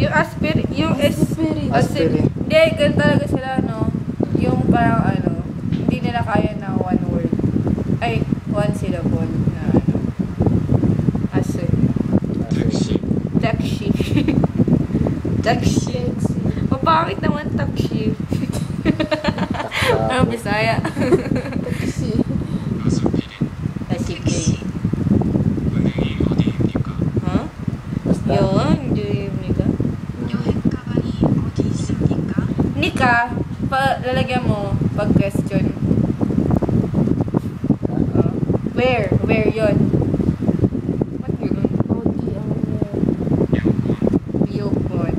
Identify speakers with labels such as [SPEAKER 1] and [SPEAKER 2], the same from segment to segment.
[SPEAKER 1] Yung aspirin, yung
[SPEAKER 2] Aspirin.
[SPEAKER 1] Hindi, ganun talaga sila, no? Yung parang ano, hindi nila kaya na one word. Ay, one syllable na ano. Taxi. Taxi. Mapangit naman taxi. Ano, Bisaya?
[SPEAKER 2] Taxi.
[SPEAKER 1] Taxi. Huh? Yun, Juyimnika. Nika, lalagyan mo pag question. Where? Where yun? What yun? Yukon.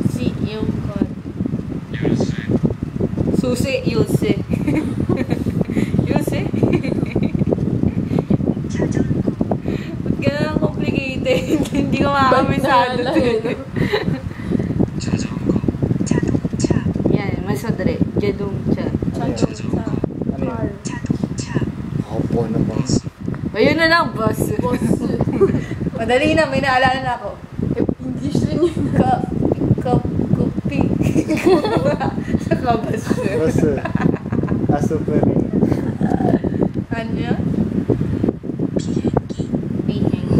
[SPEAKER 1] Si Yukon. Susi, Yuse. Yuse? Ba't ganun complicated? Hindi ko makakamisado ito. Yan, mas madali. Jadungcha.
[SPEAKER 2] Ano yun? Opo na bus.
[SPEAKER 1] Ayun na lang, boss. Madali na, may naalala na ako.
[SPEAKER 2] English rin yun.
[SPEAKER 1] Kupi. Saka bus.
[SPEAKER 2] Bus. Aso pa rin.
[SPEAKER 1] Ano yun? Biheng.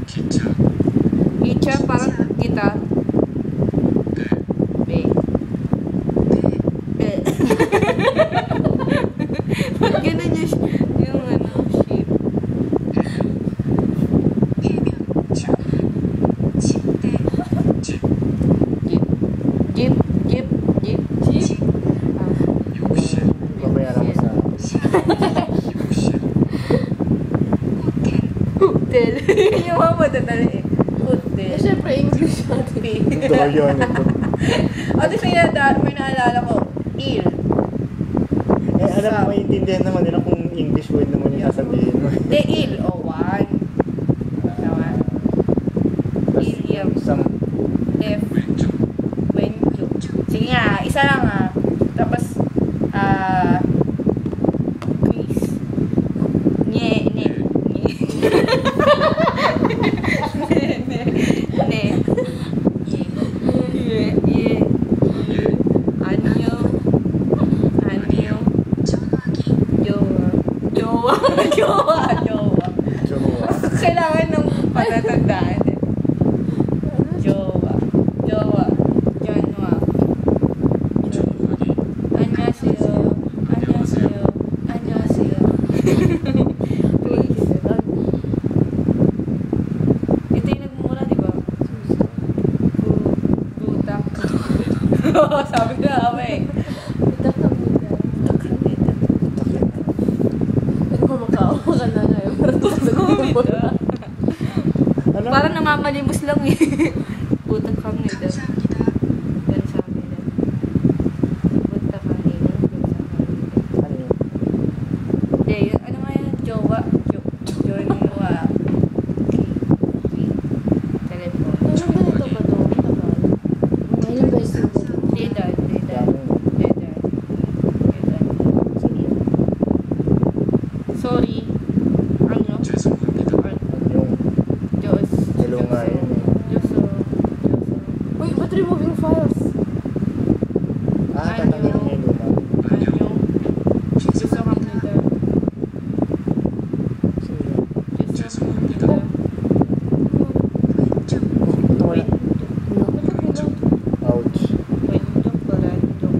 [SPEAKER 1] Kicha, parang kita. Be. Ba't ganun yung ano, shape? Jeep.
[SPEAKER 2] Babayaran mo sa
[SPEAKER 1] Hotel. Yung mga madadali eh. Hotel.
[SPEAKER 2] Siyempre, English natin. Ito yun.
[SPEAKER 1] O, tapos may naalala ko. Il.
[SPEAKER 2] Alam mo, maintindihan naman nila kung English word naman yung sasabihin mo.
[SPEAKER 1] De il. O, one. Tama. Ilium. F. Wenju. Sige nga, isa lang ha. Tapos, Greece. Nye. Jowa. Kailangan ng patatandaan eh. Jowa. Janwa. Annyeonghaseyo. Please. Ito yung nagmumula, di ba? Butak. Sabi ko na kami. Butak na butak.
[SPEAKER 2] Kumakawa ka na ngayon.
[SPEAKER 1] Parang namamalimos lang eh. Butak kang nila. Gansamida. Butak kang nila.
[SPEAKER 2] Ano yun?
[SPEAKER 1] Hindi, ano nga yan? Jowa. Jonwa. Telephone.
[SPEAKER 2] Anong ganito ba ito? Ngayon ba yung
[SPEAKER 1] Dedan. Sorry. Ano?
[SPEAKER 2] yung
[SPEAKER 1] Diyos.
[SPEAKER 2] hello nga yun eh.
[SPEAKER 1] Diyoso.
[SPEAKER 2] Uy, ba't removing files? Tatanggalin niya yung luma.
[SPEAKER 1] Anyong. Diyoso kamnita. Diyoso kamnita.
[SPEAKER 2] Ito wala. Ouch.
[SPEAKER 1] Wenjok oranjok.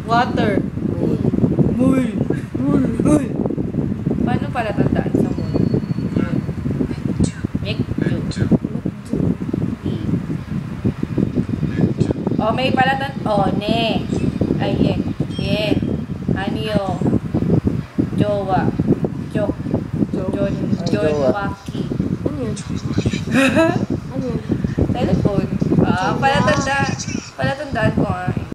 [SPEAKER 1] Water. Mul. Paano pala tandaan sa mul? Mekju. O, may pala ne. Ay, ye. Anyo. Jowa. Jok. Jonwaki.
[SPEAKER 2] Ano yun? Ano yun?
[SPEAKER 1] Telephone. Palatandaan ko nga.